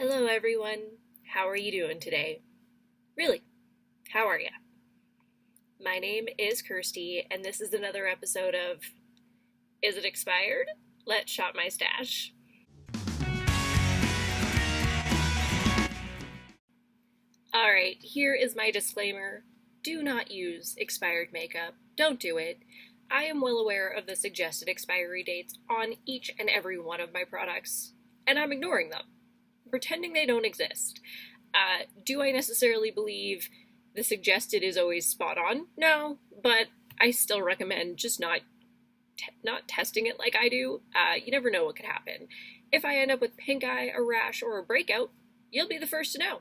Hello everyone, how are you doing today? Really, how are ya? My name is Kirsty, and this is another episode of Is It Expired? Let's Shop My Stash. Alright, here is my disclaimer. Do not use expired makeup. Don't do it. I am well aware of the suggested expiry dates on each and every one of my products, and I'm ignoring them, pretending they don't exist. Do I necessarily believe the suggested is always spot on? No, but I still recommend just not testing it like I do. You never know what could happen. If I end up with pink eye, a rash, or a breakout, you'll be the first to know.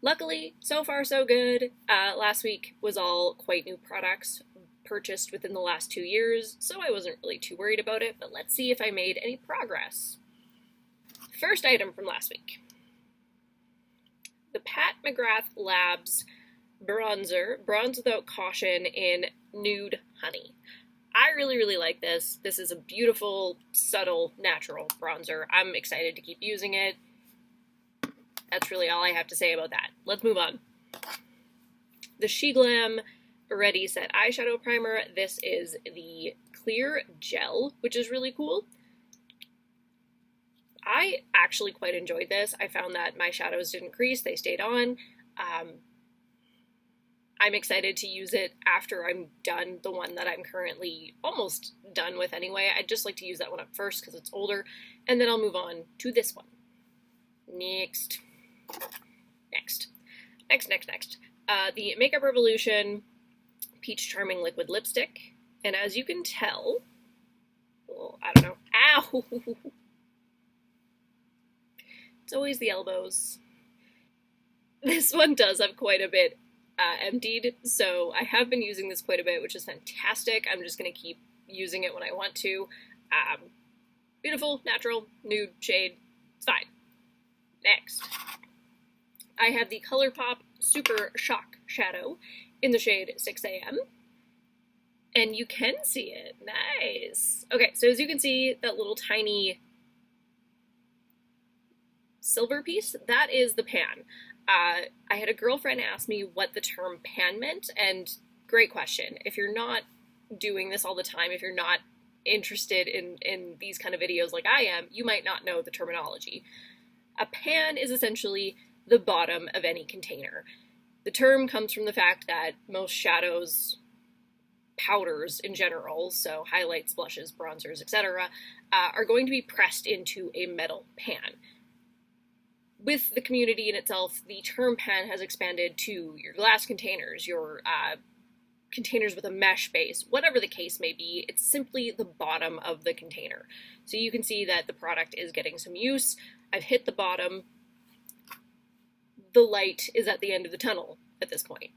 Luckily, so far so good. Last week was all quite new products purchased within the last 2 years, so I wasn't really too worried about it, but let's see if I made any progress. First item from last week. The Pat McGrath Labs Bronzer, Bronze Without Caution in Nude Honey. I really like this. This is a beautiful, subtle, natural bronzer. I'm excited to keep using it. That's really all I have to say about that. Let's move on. The Glam Ready Set Eyeshadow Primer. This is the clear gel, which is really cool. I actually quite enjoyed this. I found that my shadows didn't crease, they stayed on. I'm excited to use it after I'm done the one that I'm currently almost done with anyway. I'd just like to use that one up first because it's older, and then I'll move on to this one. Next. The Makeup Revolution Peach Charming Liquid Lipstick. And as you can tell, well, I don't know, ow! It's always the elbows. This one does have quite a bit emptied, so I have been using this quite a bit, which is fantastic. I'm just going to keep using it when I want to. Beautiful, natural, nude shade. It's fine. Next, I have the ColourPop Super Shock Shadow in the shade 6 a.m. And you can see it. Nice. Okay, so as you can see, that little tiny silver piece, that is the pan. I had a girlfriend ask me what the term pan meant, and great question. If you're not doing this all the time, if you're not interested in these kind of videos like I am, you might not know the terminology. A pan is essentially the bottom of any container. The term comes from the fact that most shadows, powders in general, so highlights, blushes, bronzers, etc., are going to be pressed into a metal pan. With the community in itself, the term pan has expanded to your glass containers, your containers with a mesh base, whatever the case may be. It's simply the bottom of the container. So you can see that the product is getting some use. I've hit the bottom. The light is at the end of the tunnel at this point.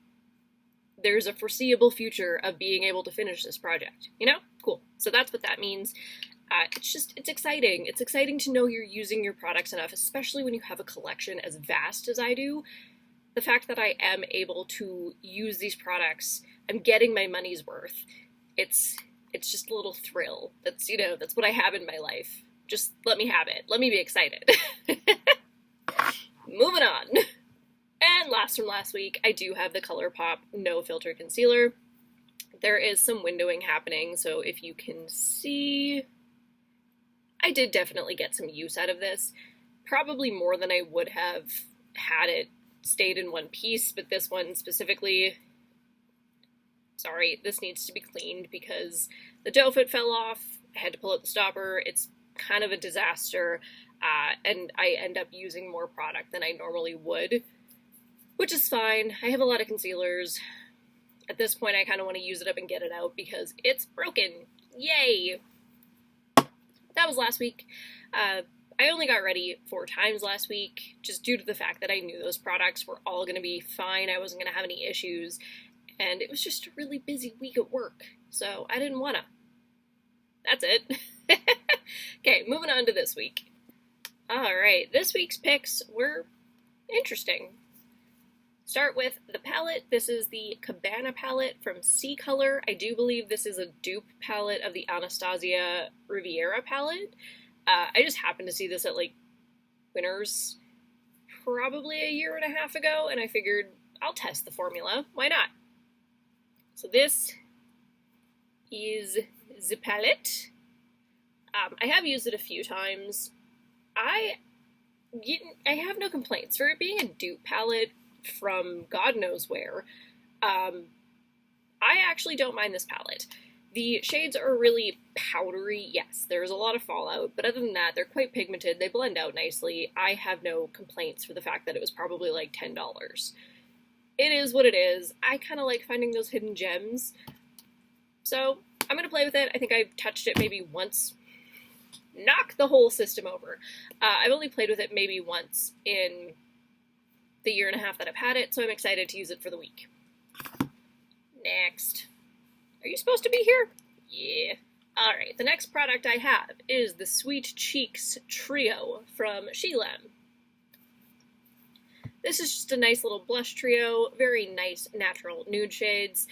There's a foreseeable future of being able to finish this project. You know? Cool. So that's what that means. It's exciting. It's exciting to know you're using your products enough, especially when you have a collection as vast as I do. The fact that I am able to use these products, I'm getting my money's worth. It's just a little thrill. That's what I have in my life. Just let me have it. Let me be excited. Moving on. And last from last week, I do have the ColourPop No Filter Concealer. There is some windowing happening, so if you can see, I did definitely get some use out of this. Probably more than I would have had it stayed in one piece, but this one specifically, sorry, this needs to be cleaned because the doe foot fell off. I had to pull out the stopper. It's kind of a disaster, and I end up using more product than I normally would, which is fine. I have a lot of concealers. At this point, I kind of want to use it up and get it out because it's broken. Yay! That was last week. I only got ready 4 times last week, just due to the fact that I knew those products were all going to be fine. I wasn't going to have any issues, and it was just a really busy week at work, so I didn't want to. That's it. Okay, moving on to this week. Alright, this week's picks were interesting. Start with the palette. This is the Cabana palette from C Color. I do believe this is a dupe palette of the Anastasia Riviera palette. I just happened to see this at like Winners probably a year and a half ago, and I figured I'll test the formula. Why not? So this is the palette. I have used it a few times. I have no complaints. For it being a dupe palette from God knows where, I actually don't mind this palette. The shades are really powdery. Yes, there's a lot of fallout, but other than that, they're quite pigmented. They blend out nicely. I have no complaints for the fact that it was probably like $10. It is what it is. I kind of like finding those hidden gems. So I'm going to play with it. I think I've touched it maybe once. Knock the whole system over. I've only played with it maybe once in the year and a half that I've had it, so I'm excited to use it for the week. Next. Are you supposed to be here? Yeah. Alright, the next product I have is the Sweet Cheeks Trio from Glam. This is just a nice little blush trio, very nice natural nude shades,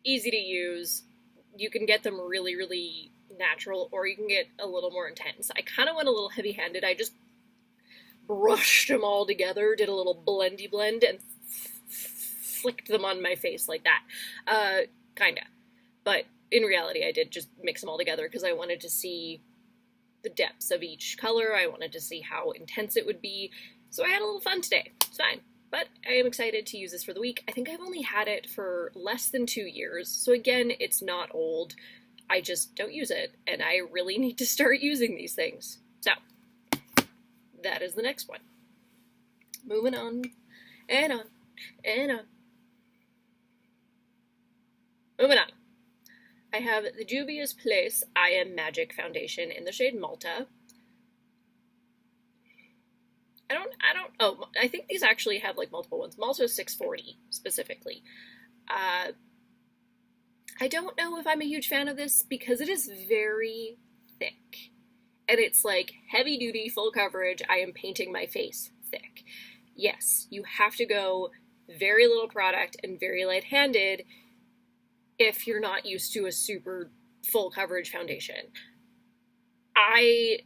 easy to use. You can get them really, really natural, or you can get a little more intense. I kind of went a little heavy-handed. I just brushed them all together, did a little blendy blend, and flicked them on my face like that. Kinda. But in reality, I did just mix them all together because I wanted to see the depths of each color. I wanted to see how intense it would be. So I had a little fun today. It's fine. But I am excited to use this for the week. I think I've only had it for less than 2 years. So again, it's not old. I just don't use it. And I really need to start using these things. So that is the next one. Moving on. And on. And on. Moving on. I have the Juvias Place I Am Magic Foundation in the shade Malta. I think these actually have like multiple ones. Malta 640 specifically. I don't know if I'm a huge fan of this because it is very thick. And it's like heavy duty, full coverage, I am painting my face thick. Yes, you have to go very little product and very light-handed if you're not used to a super full coverage foundation. I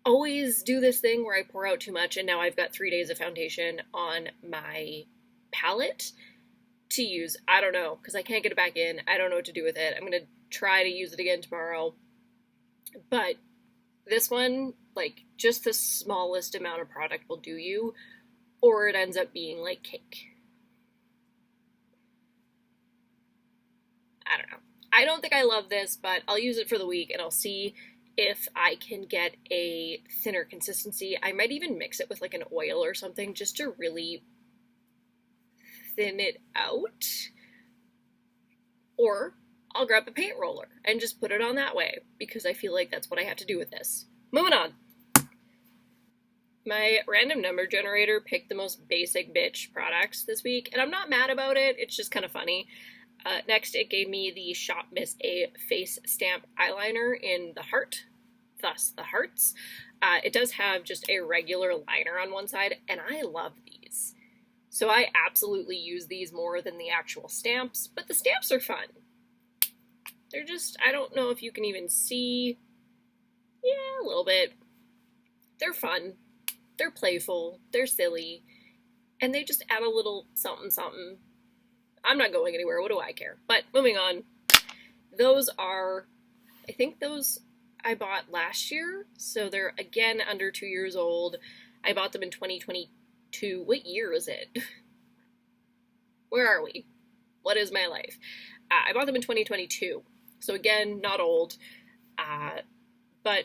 always do this thing where I pour out too much, and now I've got 3 days of foundation on my palette to use. I don't know, because I can't get it back in. I don't know what to do with it. I'm going to try to use it again tomorrow. But this one, like, just the smallest amount of product will do you, or it ends up being like cake. I don't know. I don't think I love this, but I'll use it for the week, and I'll see if I can get a thinner consistency. I might even mix it with like an oil or something just to really thin it out. Or I'll grab a paint roller and just put it on that way because I feel like that's what I have to do with this. Moving on. My random number generator picked the most basic bitch products this week, and I'm not mad about it. It's just kind of funny. Next, it gave me the Shop Miss A Face Stamp Eyeliner in the heart, thus the hearts. It does have just a regular liner on one side, and I love these. So I absolutely use these more than the actual stamps, but the stamps are fun. They're just, I don't know if you can even see. Yeah, a little bit. They're fun. They're playful. They're silly. And they just add a little something something. I'm not going anywhere. What do I care? But moving on. Those are, I think those I bought last year. So they're, again, under 2 years old. I bought them in 2022. What year is it? Where are we? What is my life? I bought them in 2022. So again, not old. But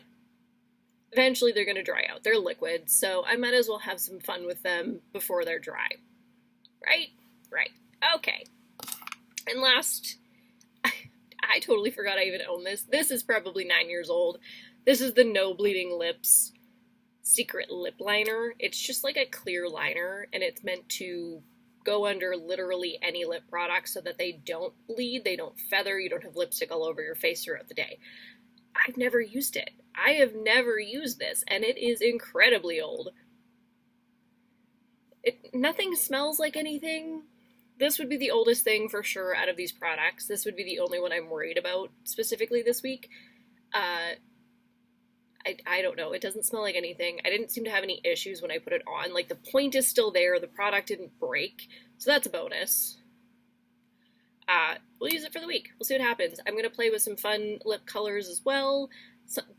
eventually they're going to dry out. They're liquid, so I might as well have some fun with them before they're dry. Right? Right. Okay. And last, I totally forgot I even own this. This is probably 9 years old. This is the No Bleeding Lips Secret Lip Liner. It's just like a clear liner, and it's meant to go under literally any lip product so that they don't bleed, they don't feather, you don't have lipstick all over your face throughout the day. I've never used it. I have never used this, and it is incredibly old. Nothing smells like anything. This would be the oldest thing for sure out of these products. This would be the only one I'm worried about specifically this week. I don't know. It doesn't smell like anything. I didn't seem to have any issues when I put it on. Like, the point is still there. The product didn't break. So that's a bonus. We'll use it for the week. We'll see what happens. I'm going to play with some fun lip colors as well.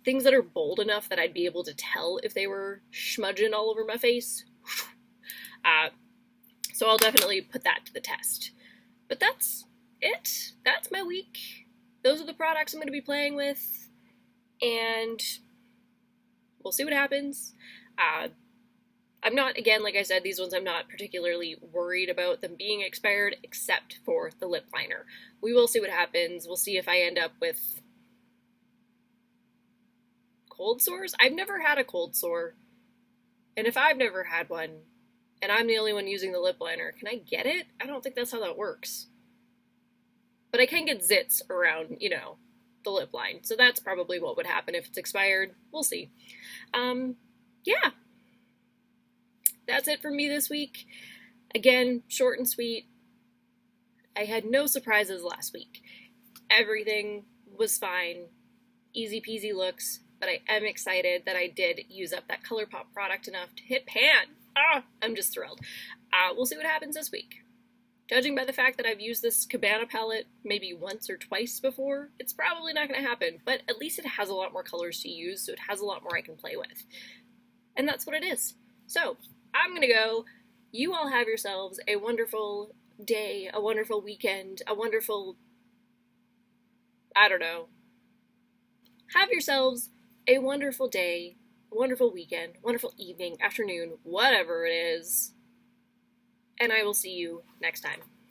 Things that are bold enough that I'd be able to tell if they were smudging all over my face. So I'll definitely put that to the test. But that's it. That's my week. Those are the products I'm going to be playing with. And we'll see what happens. I'm not, again, like I said, these ones I'm not particularly worried about them being expired, except for the lip liner. We will see what happens. We'll see if I end up with cold sores. I've never had a cold sore. And if I've never had one, and I'm the only one using the lip liner, can I get it? I don't think that's how that works. But I can get zits around, you know, the lip line. So that's probably what would happen if it's expired. We'll see. Yeah. That's it for me this week. Again, short and sweet. I had no surprises last week. Everything was fine. Easy peasy looks. But I am excited that I did use up that ColourPop product enough to hit pan. I'm just thrilled. We'll see what happens this week. Judging by the fact that I've used this Cabana palette maybe once or twice before, it's probably not going to happen. But at least it has a lot more colors to use, so it has a lot more I can play with. And that's what it is. So, I'm going to go. You all have yourselves a wonderful day, a wonderful weekend, a wonderful, I don't know. Have yourselves a wonderful day, a wonderful weekend, wonderful evening, afternoon, whatever it is. And I will see you next time.